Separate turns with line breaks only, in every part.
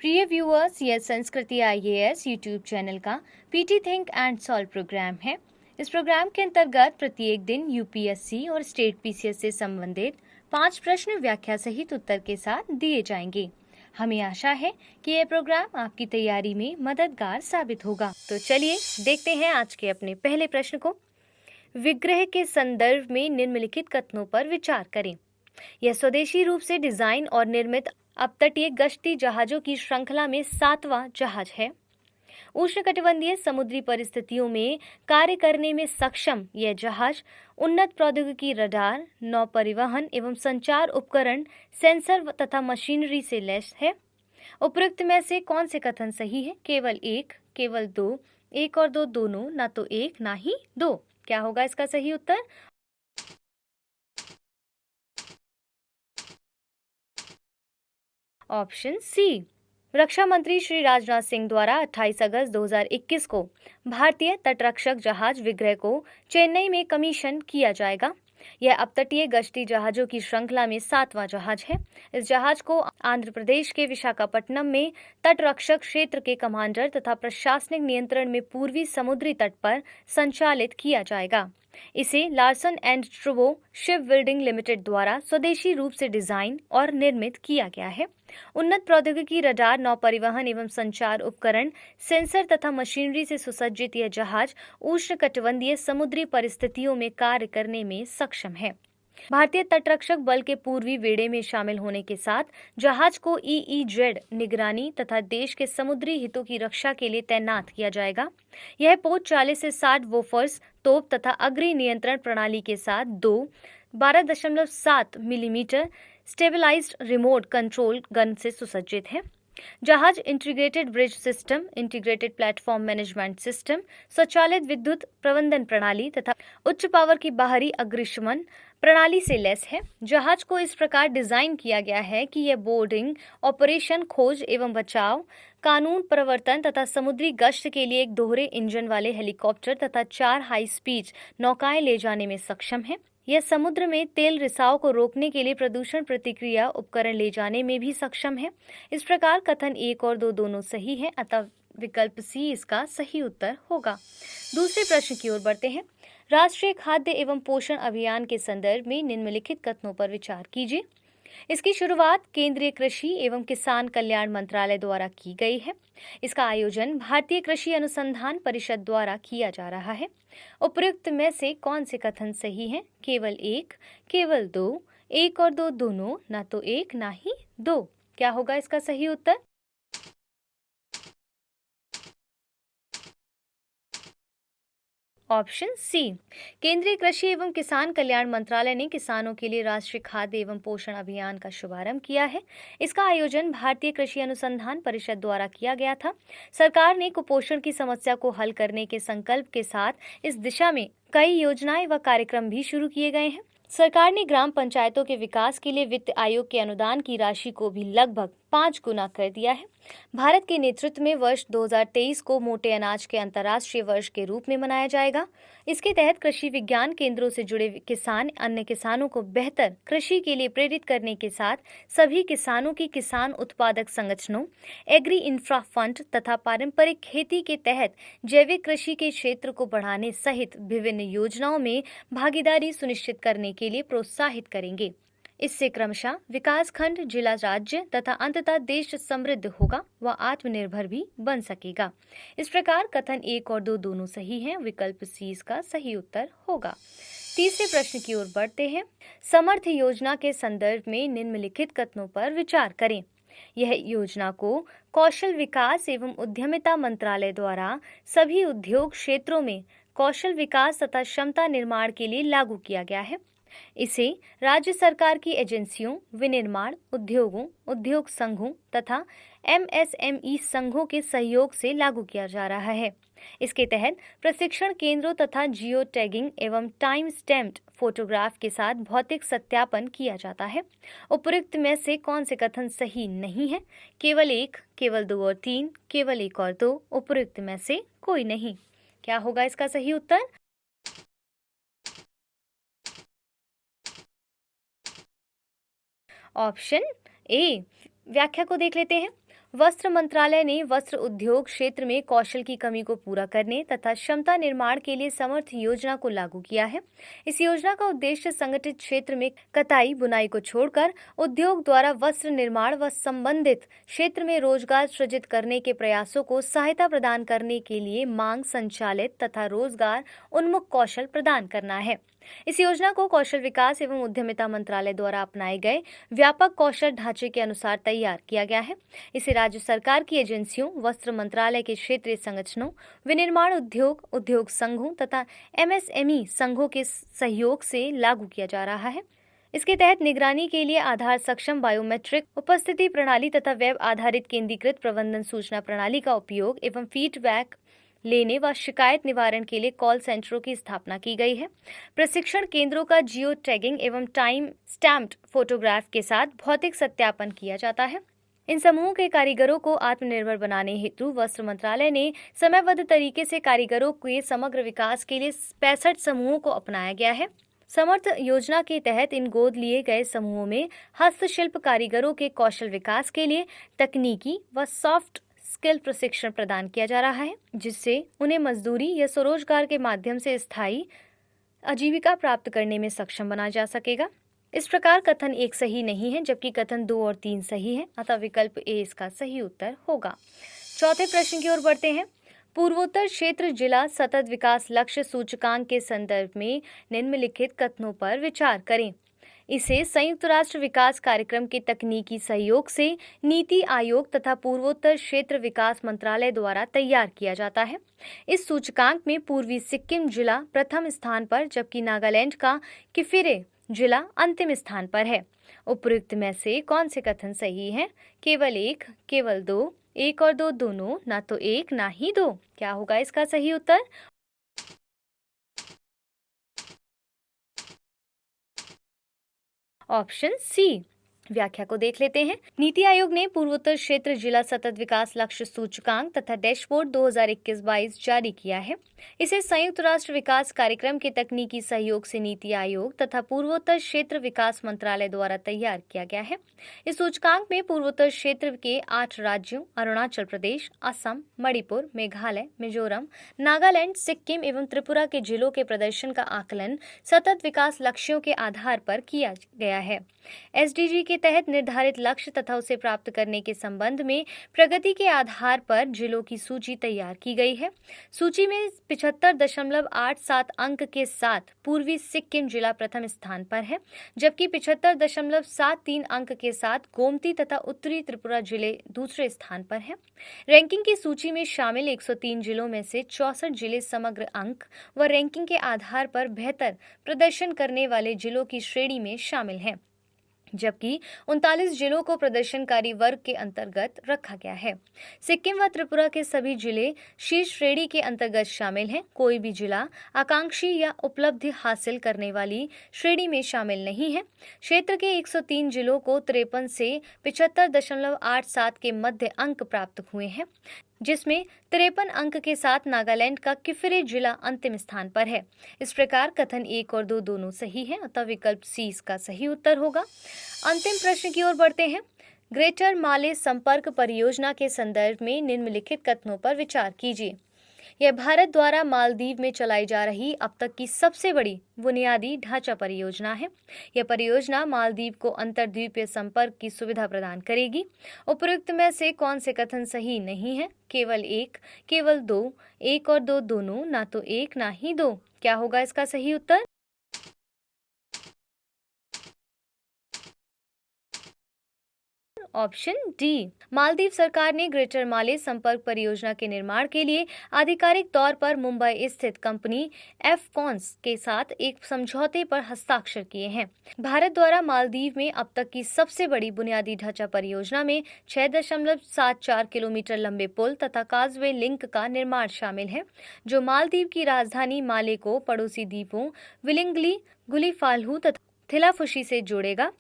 प्रिय व्यूअर्स, यह Sanskriti IAS YouTube channel का PT think and solve programme है। इस प्रोग्राम के अंतर्गत प्रत्येक दिन यूपीएससी और स्टेट पीसीएस से संबंधित 5 प्रश्न व्याख्या सहित उत्तर के साथ दिए जाएंगे। हमें आशा है कि यह प्रोग्राम आपकी तैयारी में मददगार साबित होगा। तो चलिए देखते हैं आज के अपने पहले प्रश्न को। विग्रह के संदर्भ में निम्नलिखित कथनों पर विचार करें। यह स्वदेशी रूप से डिजाइन और निर्मित अपतटीय गश्ती जहाजों की श्रृंखला में 7वां जहाज है। उष्णकटिबंधीय समुद्री परिस्थितियों में कार्य करने में सक्षम यह जहाज उन्नत प्रौद्योगिकी रडार, नौ परिवहन एवं संचार उपकरण, सेंसर तथा मशीनरी से लैस है। उपरोक्त में से कौन से कथन सही है? केवल एक, केवल दो, एक और दो दोनों, ना तो एक ना ही दो। क्या होगा इसका सही उत्तर? Option C. रक्षा मंत्री श्री राजनाथ सिंह द्वारा 28 अगस्त 2021 को भारतीय तटरक्षक जहाज विग्रह को चेन्नई में कमीशन किया जाएगा। यह अपतटीय गश्ती जहाजों की श्रृंखला में 7वां जहाज है। इस जहाज को आंध्र प्रदेश के विशाखापट्टनम में तटरक्षक क्षेत्र के कमांडर तथा प्रशासनिक नियंत्रण में पूर्वी समुद्री तट पर संचालित किया जाएगा। इसे Larsen and Toubro ship building limited द्वारा स्वदेशी रूप से डिजाइन और निर्मित किया गया है। उन्नत प्रौद्योगिकी रडार, नौ परिवहन एवं संचार उपकरण, सेंसर तथा मशीनरी से सुसज्जित यह जहाज उष्णकटिबंधीय समुद्री परिस्थितियों में कार्य करने में सक्षम है। भारतीय तटरक्षक बल के पूर्वी बेड़े में शामिल होने के साथ जहाज को ईईजेड निगरानी तथा देश के समुद्री हितों की रक्षा के लिए तैनात किया जाएगा। यह पोत 40 से 60 वोफर्स तोप तथा अग्नि नियंत्रण प्रणाली के साथ 12.7 millimetre stabilised remote control gun से सुसज्जित है। जहाज integrated bridge system, integrated platform management system, स्वचालित विद्युत प्रबंधन प्रणाली तथा उच्च पावर की बाहरी अग्निशमन प्रणाली से लैस है। जहाज को इस प्रकार डिजाइन किया गया है कि यह बोर्डिंग, ऑपरेशन, खोज एवं बचाव, कानून प्रवर्तन तथा समुद्री गश्त के लिए एक दोहरे इंजन वाले हेलीकॉप्टर तथा 4 हाई स्पीड नौकाएं ले जाने में सक्षम है। यह समुद्र में तेल रिसाव को रोकने के लिए प्रदूषण प्रतिक्रिया उपकरण ले जाने में भी सक्षम है। इस प्रकार कथन 1 और 2 दोनों सही है, अतः विकल्प सी इसका सही उत्तर होगा। दूसरे प्रश्न की ओर बढ़ते हैं। राष्ट्रीय खाद्य एवं पोषण अभियान के संदर्भ में निम्नलिखित कथनों पर विचार कीजिए। इसकी शुरुआत केंद्रीय कृषि एवं किसान कल्याण मंत्रालय द्वारा की गई है। इसका आयोजन भारतीय कृषि अनुसंधान परिषद द्वारा किया जा रहा है। उपयुक्त में से कौन से कथन सही हैं? केवल एक, केवल दो, एक और दो दोनों, ना तो एक ना ही दो। क्या होगा इसका सही उत्तर? Option C. केंद्रीय कृषि एवं किसान कल्याण मंत्रालय ने किसानों के लिए राष्ट्रीय खाद्य एवं पोषण अभियान का शुभारंभ किया है। इसका आयोजन भारतीय कृषि अनुसंधान परिषद द्वारा किया गया था। सरकार ने कुपोषण की समस्या को हल करने के संकल्प के साथ इस दिशा में कई योजनाएं व कार्यक्रम भी शुरू किए गए हैं। सरकार ने ग्राम पंचायतों के विकास के लिए वित्त आयोग के अनुदान की राशि को भी लगभग 5 गुना कर दिया है। भारत के नेतृत्व में वर्ष 2023 को मोटे अनाज के अंतर्राष्ट्रीय वर्ष के रूप में मनाया जाएगा। इसके तहत कृषि विज्ञान केंद्रों से जुड़े किसान अन्य किसानों को बेहतर कृषि के लिए प्रेरित करने के साथ सभी किसानों की किसान उत्पादक संगठनों, एग्री इंफ्रा फंड तथा पारंपरिक खेती के तहत जैविक कृषि के क्षेत्र को बढ़ाने सहित विभिन्न योजनाओं में भागीदारी सुनिश्चित करने के लिए प्रोत्साहित करेंगे। इससे क्रमशः विकास खंड, जिला, राज्य तथा अंततः देश समृद्ध होगा व आत्मनिर्भर भी बन सकेगा। इस प्रकार कथन 1 और 2 दोनों सही हैं। विकल्प सी इसका सही उत्तर होगा। तीसरे प्रश्न की ओर बढ़ते हैं। समर्थ योजना के संदर्भ में निम्नलिखित कथनों पर विचार करें। यह योजना को कौशल विकास एवं उद्यमिता मंत्रालय द्वारा सभी उद्योग क्षेत्रों में कौशल विकास तथा क्षमता निर्माण के लिए लागू किया गया है। इसे राज्य सरकार की एजेंसियों, विनिर्माण उद्योगों, उद्योग संघों तथा एमएसएमई संघों के सहयोग से लागू किया जा रहा है। इसके तहत प्रशिक्षण केंद्रों तथा जियो टैगिंग एवं टाइम स्टैम्प्ड फोटोग्राफ के साथ भौतिक सत्यापन किया जाता है। उपयुक्त में से कौन से कथन सही नहीं है? केवल एक, केवल 2 और 3, केवल 1 और 2, उपयुक्त में से कोई नहीं। क्या होगा इसका सही उत्तर? Option A. व्याख्या को देख लेते हैं। वस्त्र मंत्रालय ने वस्त्र उद्योग क्षेत्र में कौशल की कमी को पूरा करने तथा क्षमता निर्माण के लिए समर्थ योजना को लागू किया है। इस योजना का उद्देश्य संगठित क्षेत्र में कताई बुनाई को छोड़कर उद्योग द्वारा वस्त्र निर्माण व संबंधित क्षेत्र में रोजगार सृजित करने के प्रयासों को सहायता प्रदान करने के लिए मांग संचालित तथा रोजगार उन्मुख कौशल प्रदान करना है। इस योजना को कौशल विकास एवं उद्यमिता मंत्रालय द्वारा अपनाए गए व्यापक कौशल ढांचे के अनुसार तैयार किया गया है। इसे राज्य सरकार की एजेंसियों, वस्त्र मंत्रालय के क्षेत्रीय संगठनों, विनिर्माण उद्योग, उद्योग संघों तथा MSME संघों के सहयोग से लागू किया जा रहा है। इसके तहत निगरानी के लिए आधार सक्षम बायोमेट्रिक उपस्थिति प्रणाली तथा वेब आधारित केंद्रीकृत प्रबंधन सूचना प्रणाली का उपयोग एवं फीडबैक लेने व शिकायत निवारण के लिए कॉल सेंटरों की स्थापना की गई है। प्रशिक्षण केंद्रों का जियो टैगिंग एवं टाइम स्टैम्प्ड फोटोग्राफ के साथ भौतिक सत्यापन किया जाता है। इन समूहों के कारीगरों को आत्मनिर्भर बनाने हेतु वस्त्र मंत्रालय ने समयबद्ध तरीके से कारीगरों के समग्र विकास के लिए 65 समूहों को अपनाया गया है। समर्थ योजना के तहत इन गोद लिए गए समूहों में हस्तशिल्प कारीगरों के कौशल विकास के लिए तकनीकी व सॉफ्ट स्किल प्रशिक्षण प्रदान किया जा रहा है, जिससे उन्हें मजदूरी या स्वरोजगार के माध्यम से स्थायी आजीविका प्राप्त करने में सक्षम बनाया जा सकेगा। इस प्रकार कथन 1 सही नहीं है, जबकि कथन 2 और 3 सही है, अतः विकल्प ए इसका सही उत्तर होगा। चौथे प्रश्न की ओर बढ़ते हैं। पूर्वोत्तर क्षेत्र जिला सतत विकास लक्ष्य सूचकांक के संदर्भ में निम्नलिखित कथनों पर विचार करें। इसे संयुक्त राष्ट्र विकास कार्यक्रम के तकनीकी सहयोग से नीति आयोग तथा पूर्वोत्तर क्षेत्र विकास मंत्रालय द्वारा तैयार किया जाता है। इस सूचकांक में पूर्वी सिक्किम जिला प्रथम स्थान पर, जबकि नागालैंड का किफिरे जिला अंतिम स्थान पर है। उपयुक्त में से कौन से कथन सही हैं? केवल 1, केवल 2, 1 और 2 दोनों, ना तो 1 ना ही 2। क्या होगा इसका सही उत्तर? Option C. व्याख्या को देख लेते हैं। नीति आयोग ने पूर्वोत्तर क्षेत्र जिला सतत विकास लक्ष्य सूचकांक तथा डैशबोर्ड 2021-22 जारी किया है। इसे संयुक्त राष्ट्र विकास कार्यक्रम के तकनीकी सहयोग से नीति आयोग तथा पूर्वोत्तर क्षेत्र विकास मंत्रालय द्वारा तैयार किया गया है। इस सूचकांक में पूर्वोत्तर क्षेत्र के 8 राज्यों अरुणाचल प्रदेश, असम, मणिपुर, मेघालय, मिजोरम, नागालैंड, सिक्किम एवं त्रिपुरा के जिलों के प्रदर्शन का आकलन सतत विकास लक्ष्यों के आधार पर किया गया है। SDG के तहत निर्धारित लक्ष्य तथा उसे प्राप्त करने के संबंध में प्रगति के आधार पर जिलों की सूची तैयार की गई है। सूची में 75.87 अंक के साथ पूर्वी सिक्किम जिला प्रथम स्थान पर है, जबकि 75.73 अंक के साथ गोमती तथा उत्तरी त्रिपुरा जिले दूसरे स्थान पर हैं। रैंकिंग की सूची में शामिल 103 जिलों में से 64 जिले समग्र अंक व रैंकिंग के आधार पर बेहतर प्रदर्शन करने वाले जिलों की श्रेणी में शामिल हैं, जबकि 39 जिलों को प्रदर्शनकारी वर्ग के अंतर्गत रखा गया है। सिक्किम व त्रिपुरा के सभी जिले शीर्ष श्रेणी के अंतर्गत शामिल हैं। कोई भी जिला आकांक्षी या उपलब्धि हासिल करने वाली श्रेणी में शामिल नहीं है। क्षेत्र के 103 जिलों को 53 से 75.87 के मध्य अंक प्राप्त हुए हैं, जिसमें 53 अंक के साथ नागालैंड का किफिरे जिला अंतिम स्थान पर है। इस प्रकार कथन 1 और 2 दोनों सही हैं, अतः विकल्प सी इसका सही उत्तर होगा। अंतिम प्रश्न की ओर बढ़ते हैं। ग्रेटर माले संपर्क परियोजना के संदर्भ में निम्नलिखित कथनों पर विचार कीजिए। यह भारत द्वारा मालदीव में चलाई जा रही अब तक की सबसे बड़ी बुनियादी ढांचा परियोजना है। यह परियोजना मालदीव को अंतर्द्वीपीय संपर्क की सुविधा प्रदान करेगी। उपयुक्त में से कौन से कथन सही नहीं है? केवल 1, केवल 2, 1 और 2 दोनों, ना तो 1 ना ही 2। क्या होगा इसका सही उत्तर? Option D. मालदीव सरकार ने ग्रेटर माले संपर्क परियोजना के निर्माण के लिए आधिकारिक तौर पर मुंबई स्थित कंपनी एफकॉन्स के साथ एक समझौते पर हस्ताक्षर किए हैं। भारत द्वारा मालदीव में अब तक की सबसे बड़ी बुनियादी ढांचा परियोजना में 6.74 किलोमीटर लंबे पुल तथा काजवे लिंक का निर्माण शामिल है, जो मालदीव की राजधानी माले को पड़ोसी द्वीपों विलिंगली, गुलीफाल्हू तथा थिलाफुशी से जोड़ेगा।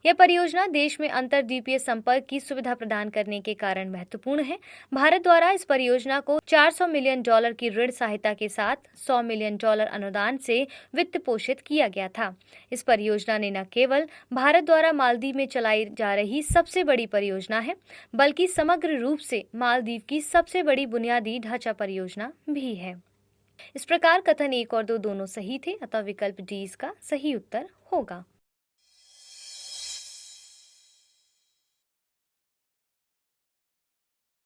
यह परियोजना देश में अंतर्द्वीपीय संपर्क की सुविधा प्रदान करने के कारण महत्वपूर्ण है। भारत द्वारा इस परियोजना को $400 मिलियन की ऋण सहायता के साथ $100 मिलियन अनुदान से वित्त पोषित किया गया था। इस परियोजना ने न केवल भारत द्वारा मालदीव में चलाई जा रही सबसे बड़ी परियोजना है, बल्कि समग्र रूप से मालदीव की सबसे बड़ी बुनियादी ढांचा परियोजना भी है। इस प्रकार कथन 1 और 2 दोनों सही थे, अतः विकल्प डी इसका सही उत्तर होगा।